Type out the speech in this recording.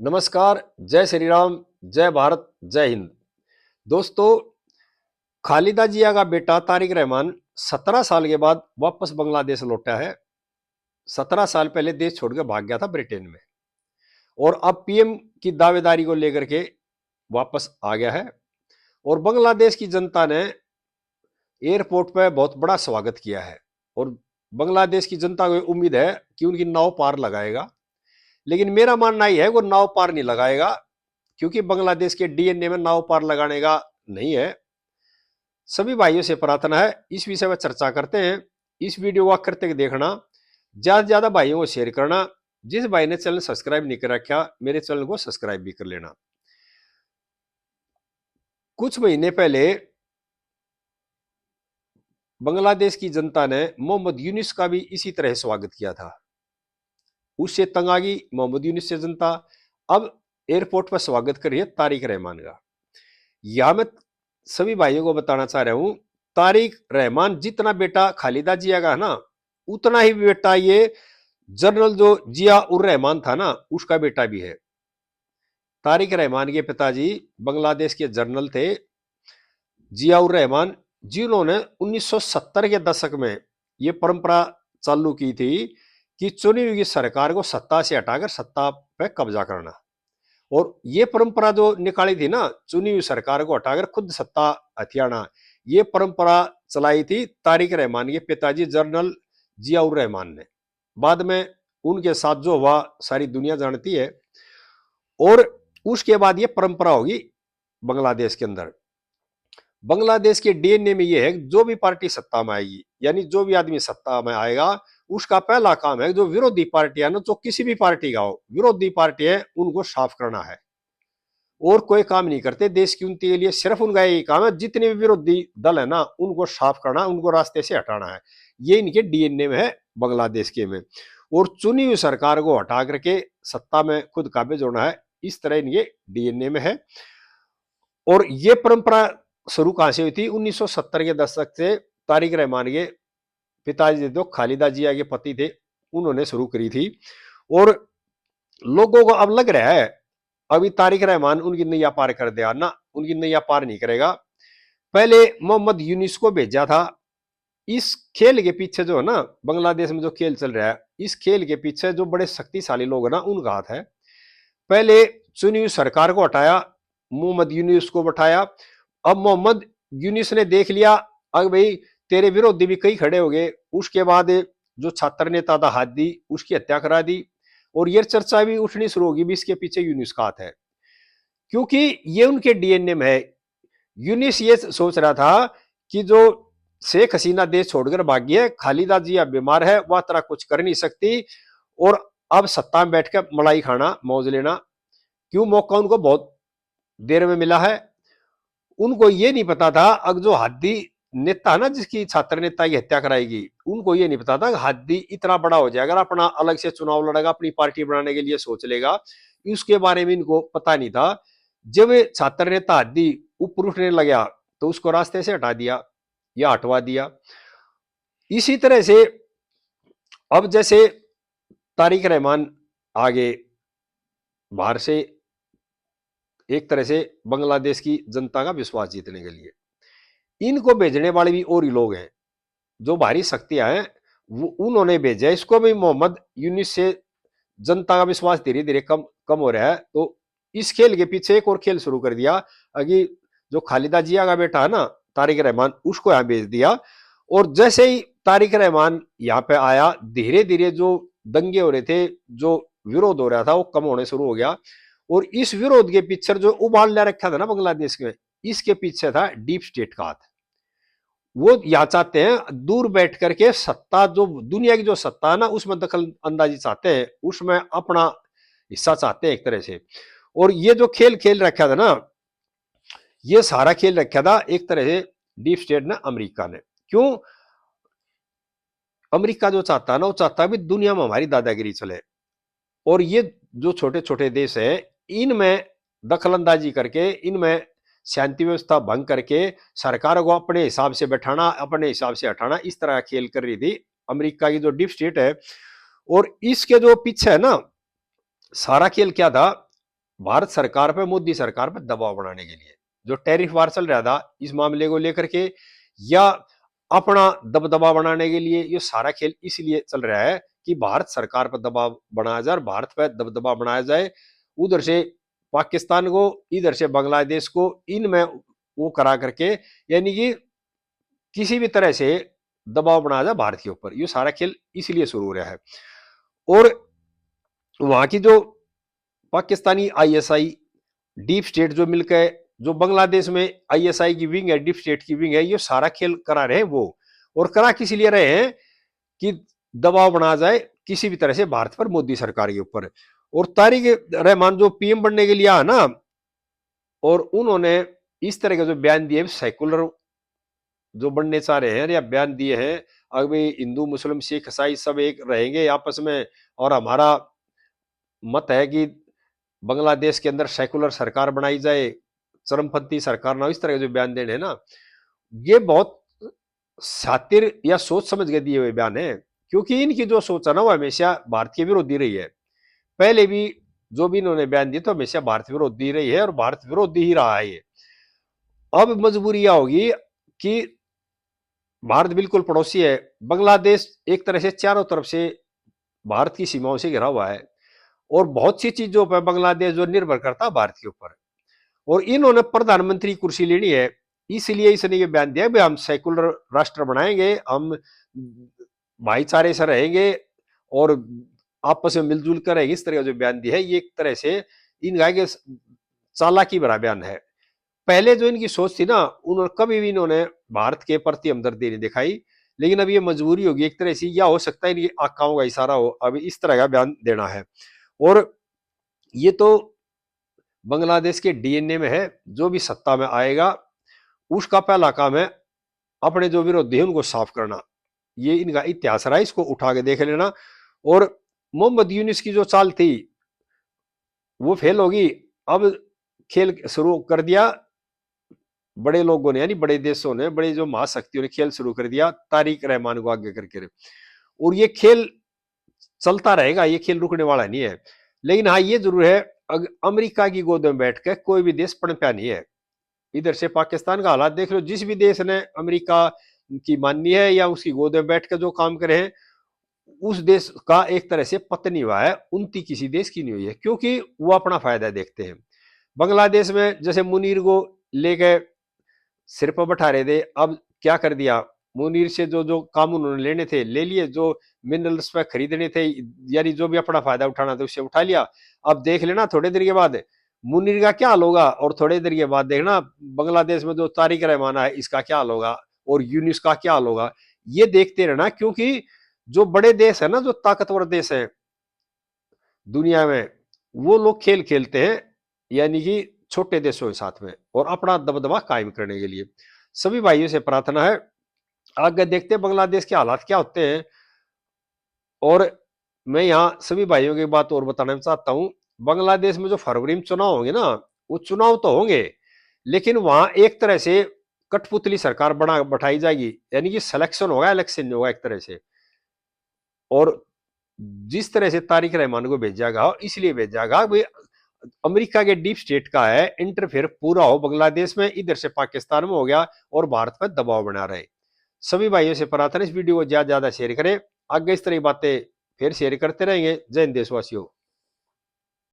नमस्कार, जय श्री राम, जय भारत, जय हिंद। दोस्तों, खालिदा जिया का बेटा तारिक रहमान 17 साल के बाद वापस बांग्लादेश लौटा है। 17 साल पहले देश छोड़कर भाग गया था ब्रिटेन में और अब पीएम की दावेदारी को लेकर के वापस आ गया है। और बांग्लादेश की जनता ने एयरपोर्ट पर बहुत बड़ा स्वागत किया है और बांग्लादेश की जनता को उम्मीद है कि उनकी नाव पार लगाएगा। लेकिन मेरा मानना यह है वो नाव पार नहीं लगाएगा, क्योंकि बांग्लादेश के डीएनए में नाव पार लगाने का नहीं है। सभी भाइयों से प्रार्थना है इस विषय पर चर्चा करते हैं। इस वीडियो को आखिर तक देखना, ज्यादा से ज्यादा भाइयों को शेयर करना। जिस भाई ने चैनल सब्सक्राइब नहीं कर रखा, मेरे चैनल को सब्सक्राइब भी कर लेना। कुछ महीने पहले बांग्लादेश की जनता ने मोहम्मद यूनिस का भी इसी तरह स्वागत किया था। उससे तंग आ गई मोहम्मद यूनिस से जनता। अब एयरपोर्ट पर स्वागत कर रही है तारिक रहमान का। यह मैं सभी भाइयों को बताना चाह रहा हूं, तारिक रहमान जितना बेटा खालिदा जिया का है ना, उतना ही बेटा ये जनरल जो जिया उर रहमान था ना, उसका बेटा भी है। तारिक रहमान के पिताजी बांग्लादेश के जनरल थे जिया उर रहमान, जिन्होंने 1970 के दशक में ये परंपरा चालू की थी कि चुनी हुई सरकार को सत्ता से हटाकर सत्ता पर कब्जा करना। और ये परंपरा जो निकाली थी ना, चुनी हुई सरकार को हटाकर खुद सत्ता हथियाना, ये परंपरा चलाई थी तारिक रहमान के पिताजी जनरल जियाउर रहमान ने। बाद में उनके साथ जो हुआ सारी दुनिया जानती है। और उसके बाद ये परंपरा होगी बांग्लादेश के अंदर। बांग्लादेश के डीएनए में ये है जो भी पार्टी सत्ता में आएगी, यानी जो भी आदमी सत्ता में आएगा, उसका पहला काम है जो विरोधी पार्टी है ना, जो किसी भी पार्टी का हो, विरोधी पार्टी है उनको साफ करना है। और कोई काम नहीं करते देश की उन्नति के लिए, सिर्फ उनका यही काम है जितने भी विरोधी दल है ना, उनको साफ करना, उनको रास्ते से हटाना है। ये इनके डीएनए में है बांग्लादेश के में। और चुनी हुई सरकार को हटा करके सत्ता में खुद काबिज होना है, इस तरह इनके डीएनए में है। और ये परंपरा शुरू कहां से हुई थी? 1970 के दशक से तारिक रहमान के पिताजी जो खालिदा जिया के पति थे, उन्होंने शुरू करी थी। और लोगों को अब लग रहा है अभी तारिक रहमान उनकी नैया पार कर दिया ना, उनकी नैया पार नहीं करेगा। पहले मोहम्मद यूनिस को भेजा था। इस खेल के पीछे जो है ना, बांग्लादेश में जो खेल चल रहा है, इस खेल के पीछे जो बड़े शक्तिशाली लोग है ना, उनका हाथ है। पहले चुनी हुई सरकार को हटाया, मोहम्मद यूनिस को बैठाया। अब मोहम्मद यूनिस ने देख लिया अब भाई तेरे विरोधी भी कई खड़े हो गए। उसके बाद जो छात्र नेता था हादी, उसकी हत्या करा दी। और ये चर्चा भी उठनी शुरू होगी भी इसके पीछे यूनिस का हाथ है, क्योंकि ये उनके डीएनए में है। यूनिस ये सोच रहा था कि जो शेख हसीना देश छोड़कर भागी है, खालिदा जिया बीमार है, वह तरह कुछ कर नहीं सकती, और अब सत्ता में बैठकर मलाई खाना, मौज लेना। क्यों? मौका उनको बहुत देर में मिला है। उनको ये नहीं पता था अगर जो हादी नेता है ना, जिसकी छात्र नेता की हत्या कराएगी, उनको ये नहीं पता था कि हादी इतना बड़ा हो जाएगा, अपना अलग से चुनाव लड़ेगा, अपनी पार्टी बनाने के लिए सोच लेगा। उसके बारे में इनको पता नहीं था। जब छात्र नेता हादी ऊपर उठने लगा तो उसको रास्ते से हटा दिया या हटवा दिया। इसी तरह से अब जैसे तारिक रहमान आगे बाहर से एक तरह से बांग्लादेश की जनता का विश्वास जीतने के लिए, इनको भेजने वाले भी और ही लोग हैं जो भारी शक्तियां हैं, वो उन्होंने भेजा। इसको भी मोहम्मद यूनिस से जनता का विश्वास धीरे धीरे कम कम हो रहा है। तो इस खेल के पीछे एक और खेल शुरू कर दिया। अभी जो खालिदा जिया का बेटा है ना तारिक रहमान, उसको यहां भेज दिया। और जैसे ही तारिक रहमान यहाँ पे आया, धीरे धीरे जो दंगे हो रहे थे, जो विरोध हो रहा था, वो कम होने शुरू हो गया। और इस विरोध के पीछे जो उबाल ले रखा था ना बांग्लादेश में, इसके पीछे था डीप स्टेट का हाथ। वो यह चाहते हैं दूर बैठ करके सत्ता, जो दुनिया की जो सत्ता है ना, उसमें दखल अंदाजी चाहते हैं, उसमें अपना हिस्सा चाहते हैं एक तरह से। और ये जो खेल खेल रखा था ना, ये सारा खेल रखा था एक तरह से डीप स्टेट ने, अमेरिका ने। क्यों? अमेरिका जो चाहता है ना, वो चाहता है भी दुनिया में हमारी दादागिरी चले। और ये जो छोटे छोटे देश है, इनमें दखल अंदाजी करके, इनमें शांति व्यवस्था भंग करके सरकार को अपने हिसाब से बैठाना, अपने हिसाब से हटाना, इस तरह खेल कर रही थी अमेरिका की जो डीप स्टेट है। और इसके जो पीछे है ना, सारा खेल क्या था? भारत सरकार पे, मोदी सरकार पे दबाव बनाने के लिए जो टैरिफ वार चल रहा था इस मामले को लेकर के, या अपना दबदबा बनाने के लिए, ये सारा खेल इसलिए चल रहा है कि भारत सरकार पर दबाव बनाया जाए, भारत पर दबदबा बनाया जाए, उधर से पाकिस्तान को, इधर से बांग्लादेश को, इनमें वो करा करके, यानी कि किसी भी तरह से दबाव बनाया जाए भारत के ऊपर। ये सारा खेल इसलिए शुरू हो रहा है। और वहां की जो पाकिस्तानी आईएसआई डीप स्टेट जो मिलकर, जो बांग्लादेश में आईएसआई की विंग है, डीप स्टेट की विंग है, ये सारा खेल करा रहे हैं वो। और करा किस लिए रहे हैं कि दबाव बना जाए किसी भी तरह से भारत पर, मोदी सरकार के ऊपर। और तारिक रहमान जो पीएम बनने के लिए आया ना, और उन्होंने इस तरह के जो बयान दिए, सेकुलर जो बनने चाह रहे हैं या बयान दिए हैं, अभी हिंदू मुस्लिम सिख ईसाई सब एक रहेंगे आपस में, और हमारा मत है कि बांग्लादेश के अंदर सेकुलर सरकार बनाई जाए, चरमपंथी सरकार ना हो, इस तरह के जो बयान देने हैं ना, ये बहुत सातिर या सोच समझ के दिए हुए बयान है। क्योंकि इनकी जो सोच है ना, वो हमेशा भारत के विरोधी रही है। पहले भी जो भी इन्होंने बयान दिए तो हमेशा भारत विरोधी रही है, और भारत विरोधी ही रहा है ये। अब मजबूरी यह होगी कि भारत बिल्कुल पड़ोसी है, बांग्लादेश एक तरह से चारों तरफ से भारत की सीमाओं से घिरा हुआ है, और बहुत सी चीजों पर बांग्लादेश जो निर्भर करता है भारत के ऊपर। और इन्होंने प्रधानमंत्री कुर्सी लेनी है, इसलिए इसने ये बयान दिया, हम सेकुलर राष्ट्र बनाएंगे, हम भाईचारे से रहेंगे और आपस में मिलजुल कर रहेंगे। इस तरह का जो बयान दिया है, ये एक तरह से इनका के चालाकी भरा बयान है। पहले जो इनकी सोच थी ना, उन्होंने कभी भी इन्होंने भारत के प्रति हमदर्दी नहीं दिखाई, लेकिन अब ये मजबूरी होगी एक तरह से, या हो सकता है इनकी आकाओं का इशारा हो, अभी इस तरह का बयान देना है। और ये तो बांग्लादेश के डीएनए में है, जो भी सत्ता में आएगा उसका पहला काम है अपने जो विरोधी है उनको साफ करना। ये इनका इतिहास रहा, इसको उठा के देख लेना। और मोहम्मद यूनिस की जो चाल थी वो फेल होगी। अब खेल शुरू कर दिया बड़े लोगों ने, यानी बड़े देशों ने, बड़े जो महाशक्तियों ने खेल शुरू कर दिया तारिक रहमान को आगे करके। और ये खेल चलता रहेगा, ये खेल रुकने वाला नहीं है। लेकिन हाँ, ये जरूर है, अमेरिका की गोद में बैठ के कोई भी देश पनपा नहीं है। इधर से पाकिस्तान का हालात देख लो, जिस भी देश ने अमेरिका की माननी है या उसकी गोद में बैठ कर जो काम करे हैं, उस देश का एक तरह से पतन नहीं हुआ है, उन्नति किसी देश की नहीं हुई है, क्योंकि वो अपना फायदा देखते हैं। बांग्लादेश में जैसे मुनीर को लेके सिर पर बैठा रहे थे, अब क्या कर दिया, मुनीर से जो जो काम उन्होंने लेने थे ले लिए, जो मिनरल्स पे खरीदने थे, यानी जो भी अपना फायदा उठाना था उससे उठा लिया। अब देख लेना थोड़ी देर के बाद मुनीर का क्या हाल होगा, और थोड़ी देर के बाद देखना बांग्लादेश में जो तारिक रहमान है इसका क्या हाल होगा, और यूनिस का क्या हाल होगा। ये देखते रहना, क्योंकि जो बड़े देश है ना, जो ताकतवर देश है दुनिया में, वो लोग खेल खेलते हैं, यानी कि छोटे देशों के साथ में, और अपना दबदबा कायम करने के लिए। सभी भाइयों से प्रार्थना है, आगे देखते हैं बांग्लादेश के हालात क्या होते हैं। और मैं यहाँ सभी भाइयों की बात और बताना चाहता हूँ, बांग्लादेश में जो फरवरी में चुनाव होंगे ना, वो चुनाव तो होंगे, लेकिन वहां एक तरह से कठपुतली सरकार बना बैठाई जाएगी, यानी कि सिलेक्शन होगा, इलेक्शन नहीं होगा एक तरह से। और जिस तरह से तारिक रहमान को भेजा गया, इसलिए भेजा गया भाई अमेरिका के डीप स्टेट का है, इंटरफेयर पूरा हो बांग्लादेश में, इधर से पाकिस्तान में हो गया, और भारत पर दबाव बना रहे। सभी भाइयों से प्रार्थना इस वीडियो को ज्यादा ज्यादा शेयर करें, आगे इस तरह की बातें फिर शेयर करते रहेंगे। जय हिंद देशवासियों।